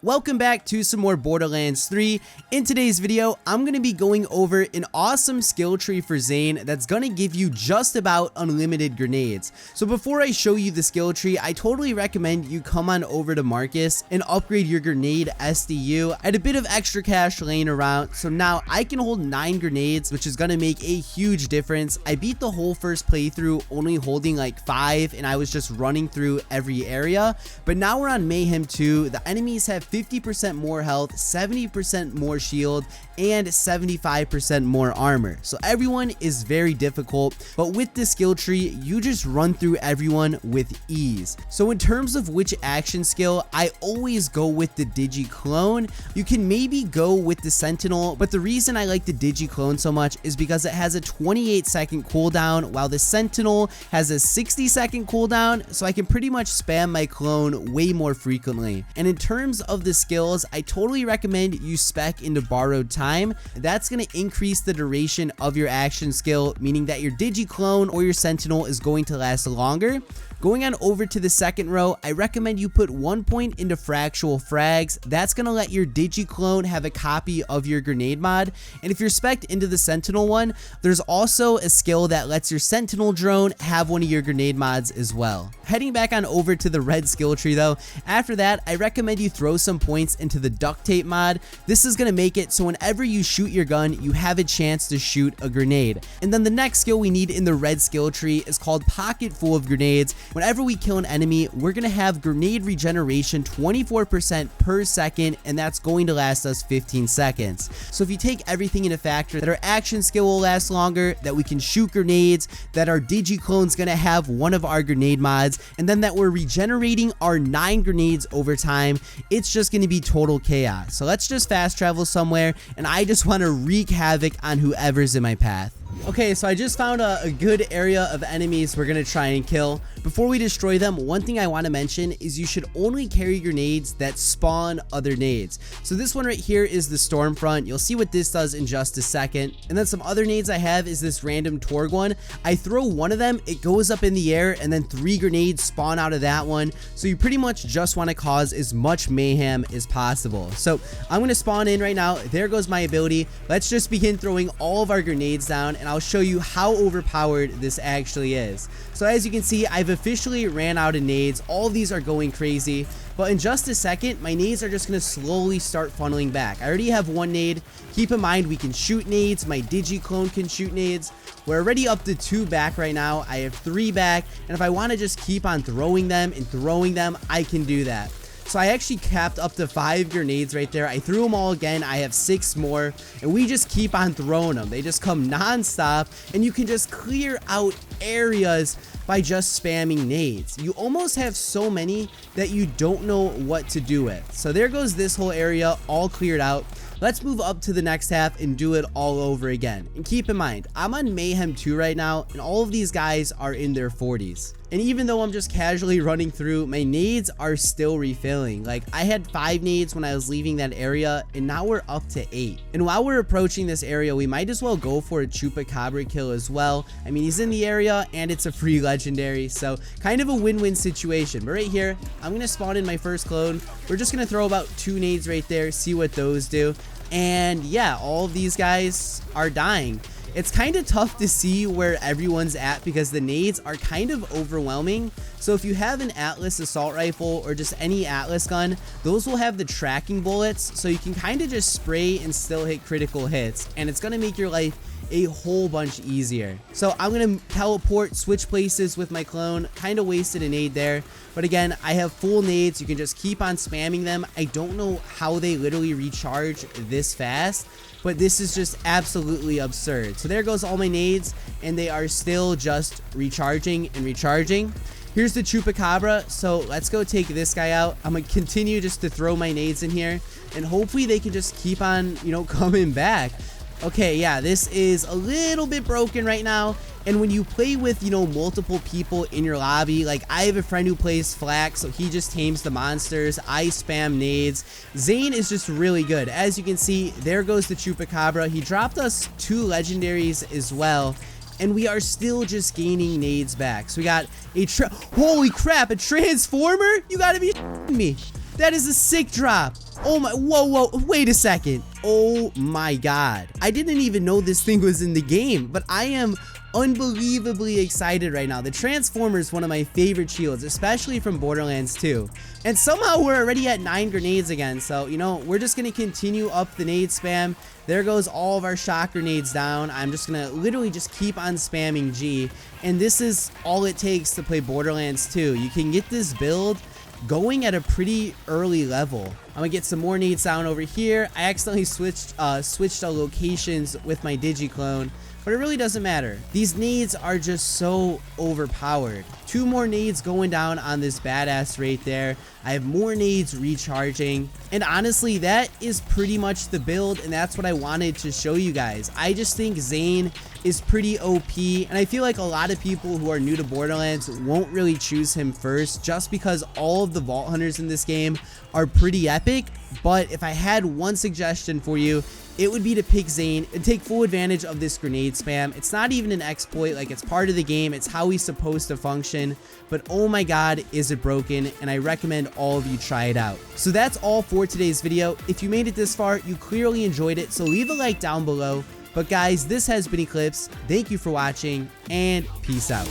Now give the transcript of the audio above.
Welcome back to some more Borderlands 3. In today's video, I'm going to be going over an awesome skill tree for Zane that's going to give you just about unlimited grenades. So before I show you the skill tree, I totally recommend you come on over to Marcus and upgrade your grenade SDU. I had a bit of extra cash laying around, so now I can hold 9 grenades, which is going to make a huge difference. I beat the whole first playthrough only holding like 5, and I was just running through every area. But now we're on Mayhem 2. The enemies have 50% more health, 70% more shield, and 75% more armor. So everyone is very difficult, but with the skill tree, you just run through everyone with ease. So in terms of which action skill, I always go with the Digi-Clone. You can maybe go with the Sentinel, but the reason I like the Digi-Clone so much is because it has a 28-second cooldown, while the Sentinel has a 60-second cooldown, so I can pretty much spam my clone way more frequently. And in terms of the skills, I totally recommend you spec into Borrowed Time. That's going to increase the duration of your action skill, meaning that your Digi-Clone or your Sentinel is going to last longer. Going on over to the second row, I recommend you put 1 point into Fractual Frags. That's going to let your Digi-Clone have a copy of your grenade mod. And if you're spec'd into the Sentinel one, there's also a skill that lets your Sentinel drone have one of your grenade mods as well. Heading back on over to the red skill tree though, after that, I recommend you throw some points into the Duct Tape mod. This is going to make it so whenever you shoot your gun, you have a chance to shoot a grenade. And then the next skill we need in the red skill tree is called Pocket Full of Grenades. Whenever we kill an enemy, we're going to have grenade regeneration 24% per second, and that's going to last us 15 seconds. So if you take everything into factor, that our action skill will last longer, that we can shoot grenades, that our Digi-Clone's going to have one of our grenade mods, and then that we're regenerating our 9 grenades over time, it's just going to be total chaos. So let's just fast travel somewhere, and I just want to wreak havoc on whoever's in my path. Okay, so I just found a good area of enemies we're going to try and kill. Before we destroy them, one thing I want to mention is you should only carry grenades that spawn other nades. So this one right here is the Stormfront. You'll see what this does in just a second. And then some other nades I have is this random Torg one. I throw one of them, it goes up in the air, and then 3 grenades spawn out of that one. So you pretty much just want to cause as much mayhem as possible. So I'm going to spawn in right now. There goes my ability. Let's just begin throwing all of our grenades down, and I'll show you how overpowered this actually is. So as you can see, I've officially ran out of nades. All of these are going crazy, but in just a second, my nades are just going to slowly start funneling back. I already have 1 nade. Keep in mind, we can shoot nades. My Digi-Clone can shoot nades. We're already up to 2 back right now. I have 3 back, and if I want to just keep on throwing them and throwing them, I can do that. So I actually capped up to 5 grenades right there. I threw them all again. I have 6 more, and we just keep on throwing them. They just come non-stop, and you can just clear out areas by just spamming nades. You almost have so many that you don't know what to do with. So there goes this whole area all cleared out. Let's move up to the next half and do it all over again. And keep in mind, I'm on Mayhem 2 right now, and all of these guys are in their 40s. And even though I'm just casually running through, my nades are still refilling. Like, I had 5 nades when I was leaving that area, and now we're up to 8. And while we're approaching this area, we might as well go for a Chupacabra kill as well. I mean, he's in the area, and it's a free legendary, so kind of a win-win situation. But right here, I'm going to spawn in my first clone. We're just going to throw about 2 nades right there, see what those do. And yeah, all of these guys are dying. It's kind of tough to see where everyone's at because the nades are kind of overwhelming. So if you have an Atlas assault rifle or just any Atlas gun, those will have the tracking bullets, so you can kind of just spray and still hit critical hits, and it's going to make your life a whole bunch easier. So I'm going to teleport, switch places with my clone. Kind of wasted a nade there, but again, I have full nades. You can just keep on spamming them. I don't know how they literally recharge this fast, but this is just absolutely absurd. So there goes all my nades, and they are still just recharging and recharging. Here's the Chupacabra, so let's go take this guy out. I'm gonna continue just to throw my nades in here, and hopefully they can just keep on, coming back. Okay, yeah, this is a little bit broken right now. And when you play with, multiple people in your lobby, like I have a friend who plays Flak, so he just tames the monsters. I spam nades. Zane is just really good. As you can see, there goes the Chupacabra. He dropped us 2 legendaries as well, and we are still just gaining nades back. So we got a holy crap, a transformer? You gotta be me. That is a sick drop. Oh my, whoa, wait a second. Oh my god. I didn't even know this thing was in the game, but I am unbelievably excited right now. The Transformer is one of my favorite shields, especially from Borderlands 2. And somehow we're already at 9 grenades again. So, you know, we're just going to continue up the nade spam. There goes all of our shock grenades down. I'm just going to literally just keep on spamming G. And this is all it takes to play Borderlands 2. You can get this build going at a pretty early level. I'm gonna get some more nades down over here. I accidentally switched locations with my digiclone, but it really doesn't matter. These nades are just so overpowered. 2 more nades going down on this badass right there. I have more nades recharging, and honestly, that is pretty much the build, and that's what I wanted to show you guys. I just think Zane is pretty OP, and I feel like a lot of people who are new to Borderlands won't really choose him first just because all of the Vault Hunters in this game are pretty epic. But if I had one suggestion for you, it would be to pick Zane and take full advantage of this grenade spam. It's not even an exploit, like it's part of the game, it's how he's supposed to function, but oh my god, is it broken, and I recommend all of you try it out. So that's all for today's video. If you made it this far, you clearly enjoyed it, so leave a like down below. But guys, this has been Eclihpse. Thank you for watching, and peace out.